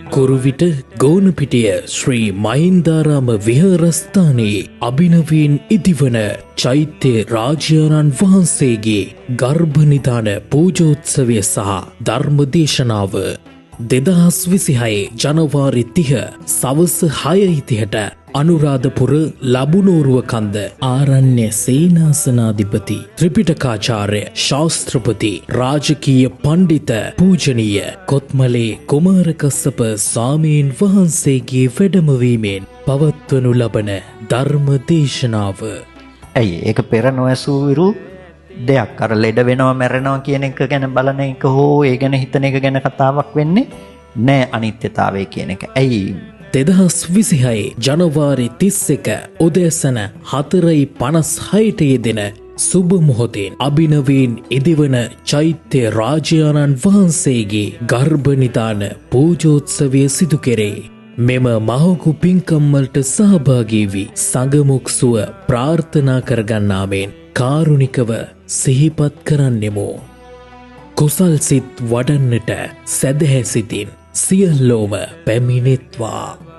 කුරුවිට ගෝනපිටිය ශ්‍රී මහින්දාරාම විහාරස්ථානයේ අභිනවයෙන් ඉදිවන චෛත්‍ය රාජානන් වහන්සේගේ ගර්භනිධාන පූජෝත්සවය සහ ධර්මදේශනාව 2026 ජනවාරි 30 සවස 6:30ට අනුරාධපුර ලබුනෝරුව කන්ද ආරණ්‍ය සේනාසනාධිපති ත්‍රිපිටකාචාර්ය ශාස්ත්‍රපති රාජකීය පණ්ඩිත පූජනීය කොත්මලේ කුමාරකස්සප ස්වාමීන් වහන්සේගේ වැඩමවීමෙන් පවත්වනු ලබන ධර්ම දේශනාව. ඇයි ඒක පෙර නොඇසූ විරු දෙයක් අර ලෙඩ වෙනවා මැරෙනවා කියන එක ගැන බලන එක හෝ ඒ ගැන හිතන එක ගැන කතාවක් වෙන්නේ නෑ අනිත්‍යතාවය කියන එක. ඇයි 2026 ජනවාරි 31 උදෑසන 4:56ට යෙදෙන සුබ මොහොතෙන් අභිනවයෙන් ඉදිවන චෛත්‍ය රාජානන් වහන්සේගේ ගර්භනිධාන පූජෝත්සවය සිදු කෙරේ. මෙම මහඟු පින්කම් වලට සහභාගී වී සංගමුක් සුව ප්‍රාර්ථනා කරගන්නාමෙන් කාරුණිකව සිහිපත් කරන්නෙමු. කුසල් සිත් වඩන්නට සැදැහැ සිතින් සියල්ලෝම පැමිණෙත්වා.